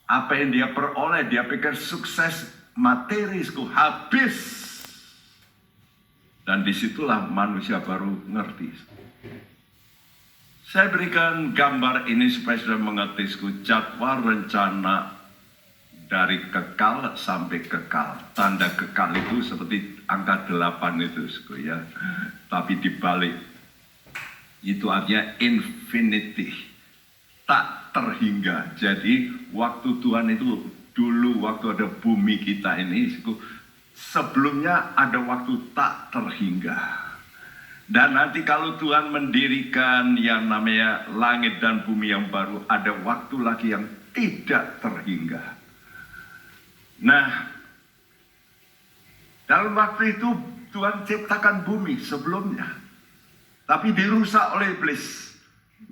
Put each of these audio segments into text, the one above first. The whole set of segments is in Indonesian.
Apa yang dia peroleh, dia pikir sukses materisku habis. Dan disitulah manusia baru ngerti. Saya berikan gambar ini supaya sudah mengerti jadwal rencana dari kekal sampai kekal. Tanda kekal itu seperti angka 8 itu ya. Tapi dibalik itu artinya infinity, tak terhingga. Jadi waktu Tuhan itu dulu waktu ada bumi kita ini, sebelumnya ada waktu tak terhingga. Dan nanti kalau Tuhan mendirikan yang namanya langit dan bumi yang baru, ada waktu lagi yang tidak terhingga. Nah, dalam waktu itu Tuhan ciptakan bumi sebelumnya, tapi dirusak oleh iblis.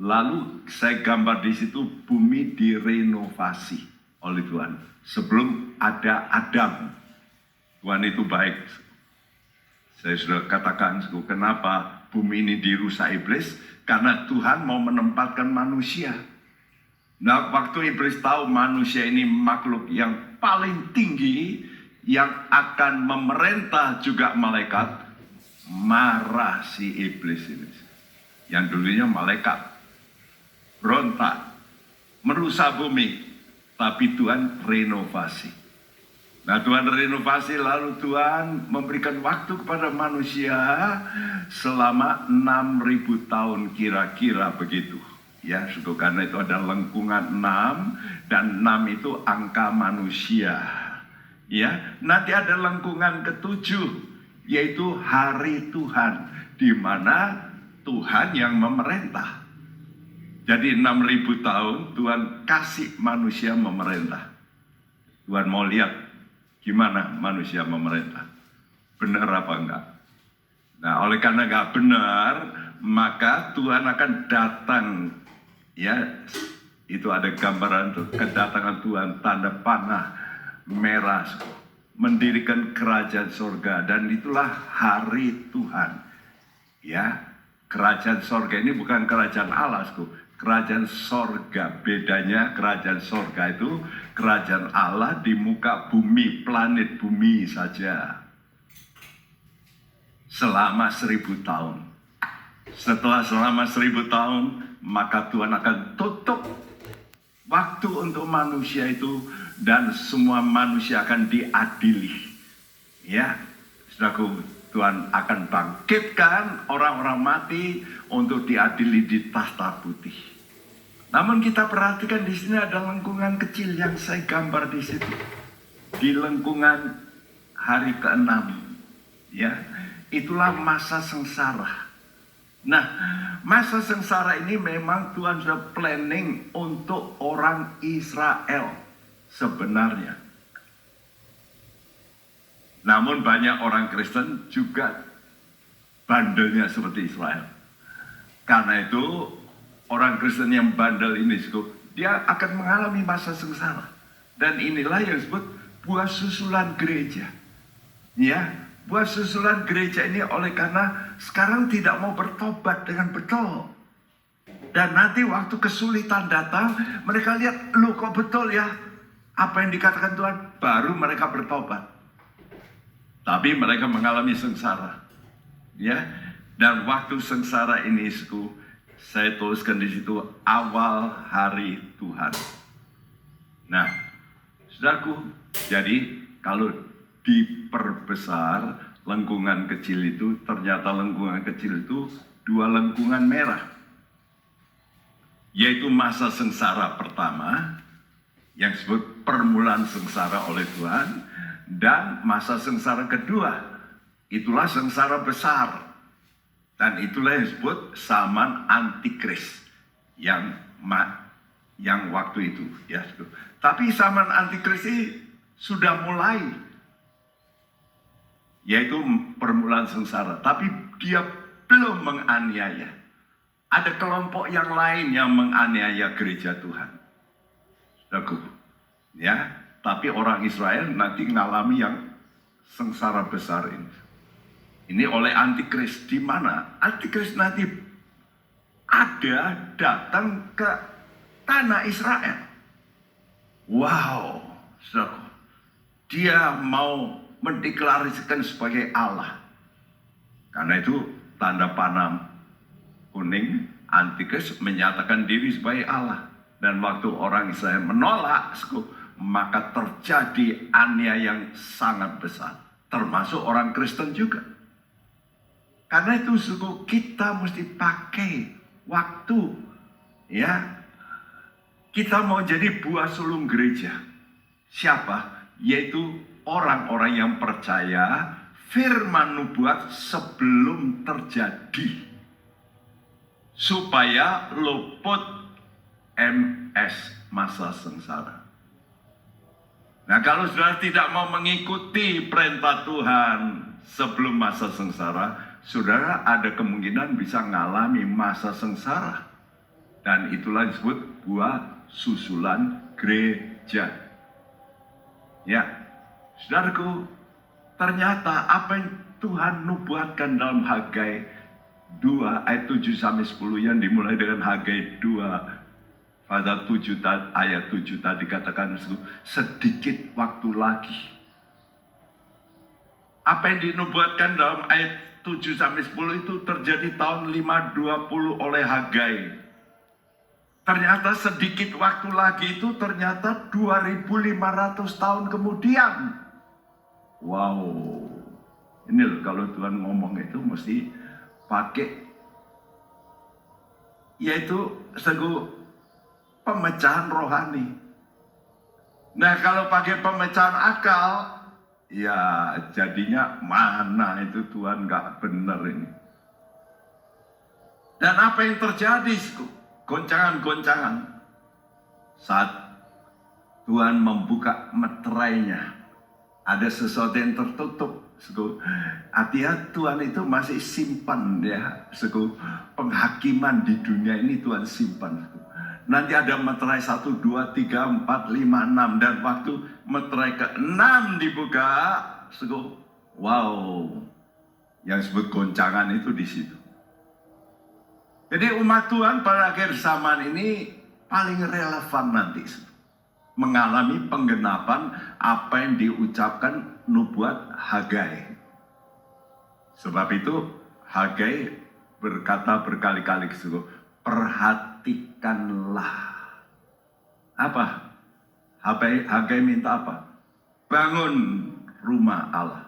Lalu saya gambar di situ bumi direnovasi oleh Tuhan. Sebelum ada Adam, Tuhan itu baik. Saya sudah katakan, kenapa bumi ini dirusak iblis? Karena Tuhan mau menempatkan manusia. Nah, waktu iblis tahu manusia ini makhluk yang paling tinggi, yang akan memerintah juga malaikat, marah si iblis ini. Yang dulunya malaikat, berontak, merusak bumi, tapi Tuhan renovasi. Nah, Tuhan renovasi, lalu Tuhan memberikan waktu kepada manusia selama 6.000 tahun kira-kira begitu. Ya, karena itu ada lengkungan 6 dan 6 itu angka manusia. Ya, nanti ada lengkungan ke-7 yaitu hari Tuhan, di mana Tuhan yang memerintah. Jadi 6.000 tahun Tuhan kasih manusia memerintah. Tuhan mau lihat gimana manusia memerintah, benar apa enggak. Nah, oleh karena enggak benar, maka Tuhan akan datang. Ya, itu ada gambaran tuh, kedatangan Tuhan, tanda panah merah, mendirikan kerajaan sorga, dan itulah hari Tuhan. Ya, kerajaan sorga ini bukan kerajaan Allah, kerajaan sorga. Bedanya kerajaan sorga itu kerajaan Allah di muka bumi, planet bumi saja. Selama 1.000 tahun. Setelah selama 1.000 tahun, maka Tuhan akan tutup waktu untuk manusia itu, dan semua manusia akan diadili. Ya, saudaraku, Tuhan akan bangkitkan orang-orang mati untuk diadili di tahta putih. Namun kita perhatikan di sini ada lengkungan kecil yang saya gambar di situ. Di lengkungan hari ke-6, ya, itulah masa sengsara. Nah, masa sengsara ini memang Tuhan sudah planning untuk orang Israel sebenarnya. Namun banyak orang Kristen juga bandelnya seperti Israel. Karena itu orang Kristen yang bandel ini, dia akan mengalami masa sengsara. Dan inilah yang disebut buah susulan gereja. Ya, buah susulan gereja ini oleh karena sekarang tidak mau bertobat dengan betul. Dan nanti waktu kesulitan datang, mereka lihat, loh kok betul ya apa yang dikatakan Tuhan, baru mereka bertobat. Tapi mereka mengalami sengsara. Ya, dan waktu sengsara ini, saya tuliskan di situ awal hari Tuhan. Nah, saudaraku, jadi kalau diperbesar lengkungan kecil itu, ternyata lengkungan kecil itu 2 lengkungan merah. Yaitu masa sengsara pertama, yang disebut permulaan sengsara oleh Tuhan, dan masa sengsara kedua, itulah sengsara besar. Dan itulah yang disebut zaman antikris yang waktu itu, ya. Tapi zaman antikris ini sudah mulai, yaitu permulaan sengsara. Tapi dia belum menganiaya. Ada kelompok yang lain yang menganiaya gereja Tuhan. Ya, tapi orang Israel nanti mengalami yang sengsara besar ini. Ini oleh antikris, di mana antikris nanti ada datang ke tanah Israel. Wow, saudaraku, dia mau mendeklarasikan sebagai Allah. Karena itu tanda panah kuning, Antikris menyatakan diri sebagai Allah. Dan waktu orang Israel menolak, maka terjadi aniaya yang sangat besar. Termasuk orang Kristen juga. Karena itu kita mesti pakai waktu. Ya, kita mau jadi buah sulung gereja. Siapa? Yaitu orang-orang yang percaya firman nubuat sebelum terjadi. Supaya luput MS, masa sengsara. Nah, kalau saudara tidak mau mengikuti perintah Tuhan sebelum masa sengsara, saudara ada kemungkinan bisa mengalami masa sengsara. Dan itulah disebut buah susulan gereja. Ya, saudaraku, ternyata apa yang Tuhan nubuatkan dalam Hagai 2 ayat 7-10 yang dimulai dengan Hagai 2 pada 7 ayat 7 tadi katakan sedikit waktu lagi. Apa yang dinubuatkan dalam ayat 7-10 itu terjadi tahun 520 oleh Hagai. Ternyata sedikit waktu lagi itu ternyata 2500 tahun kemudian. Wow. Ini loh, kalau Tuhan ngomong itu mesti pakai yaitu pemecahan rohani. Nah, kalau pakai pemecahan akal, ya jadinya mana itu Tuhan gak benar ini. Dan apa yang terjadi? Goncangan-goncangan. Saat Tuhan membuka meterainya, ada sesuatu yang tertutup. Hati-hati, Tuhan itu masih simpan ya. Penghakiman di dunia ini Tuhan simpan. Nanti ada meterai 1, 2, 3, 4, 5, 6. Dan waktu meterai ke-6 dibuka, wow, yang disebut goncangan itu di situ. Jadi umat Tuhan pada akhir zaman ini paling relevan nanti mengalami penggenapan apa yang diucapkan nubuat Hagai. Sebab itu Hagai berkata berkali-kali perhatikanlah. Apa? Hagai minta apa? Bangun rumah Allah.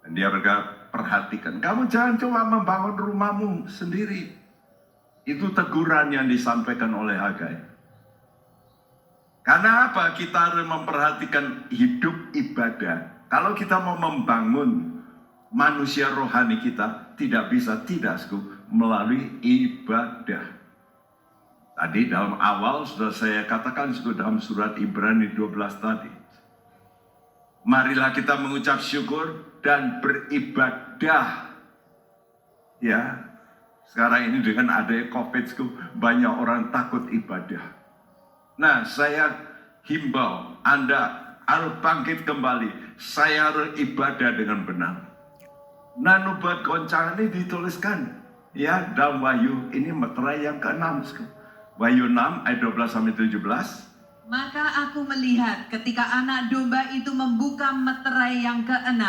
Dan dia berkata, perhatikan. Kamu jangan coba membangun rumahmu sendiri. Itu teguran yang disampaikan oleh Hagai. Karena apa? Kita harus memperhatikan hidup ibadah. Kalau kita mau membangun manusia rohani kita, tidak bisa tidak melalui ibadah. Tadi dalam awal sudah saya katakan dalam surat Ibrani 12 tadi. Marilah kita mengucap syukur dan beribadah. Ya, sekarang ini dengan adanya COVID, banyak orang takut ibadah. Nah, saya himbau Anda harus bangkit kembali. Saya harus ibadah dengan benar. Nah, nubuat goncangan ini dituliskan ya dalam Wahyu, ini meterai yang ke-6. Wahyu 6 ayat 12-17. Maka aku melihat ketika anak domba itu membuka meterai yang ke-6,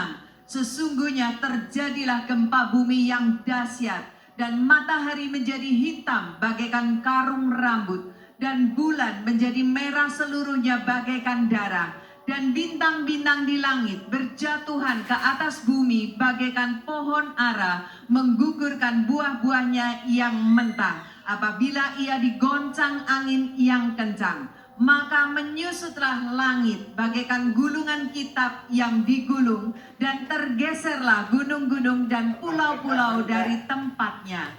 sesungguhnya terjadilah gempa bumi yang dahsyat, dan matahari menjadi hitam bagaikan karung rambut, dan bulan menjadi merah seluruhnya bagaikan darah, dan bintang-bintang di langit berjatuhan ke atas bumi bagaikan pohon ara, menggugurkan buah-buahnya yang mentah apabila ia digoncang angin yang kencang. Maka menyusutlah langit bagaikan gulungan kitab yang digulung, dan tergeserlah gunung-gunung dan pulau-pulau dari tempatnya.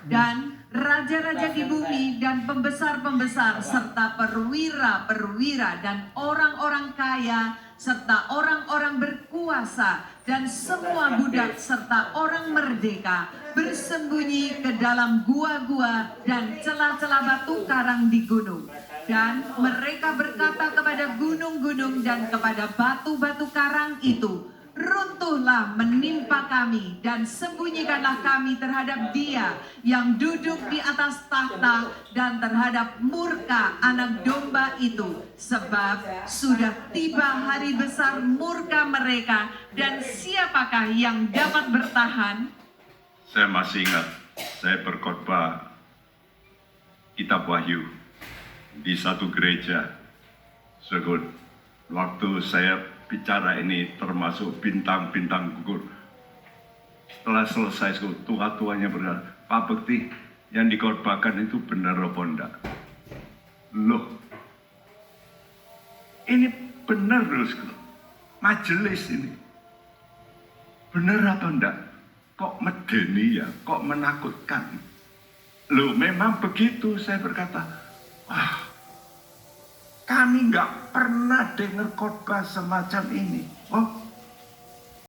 Dan raja-raja di bumi dan pembesar-pembesar serta perwira-perwira dan orang-orang kaya serta orang-orang berkuasa dan semua budak serta orang merdeka bersembunyi ke dalam gua-gua dan celah-celah batu karang di gunung. Dan mereka berkata kepada gunung-gunung dan kepada batu-batu karang itu, runtuhlah menimpa kami dan sembunyikanlah kami terhadap Dia yang duduk di atas tahta dan terhadap murka anak domba itu, sebab sudah tiba hari besar murka mereka, dan siapakah yang dapat bertahan? Saya masih ingat, saya berkhotbah kitab Wahyu di satu gereja. Waktu saya bicara ini termasuk bintang-bintang gugur. Setelah selesai, tua-tuanya berkata, Pak Bekti, yang dikhotbahkan itu benar apa enggak? Loh, ini benar loh, majelis ini. Benar apa enggak? Kok medeni ya, kok menakutkan? Loh, memang begitu, saya berkata, wah, kami nggak pernah dengar khotbah semacam ini. Oh,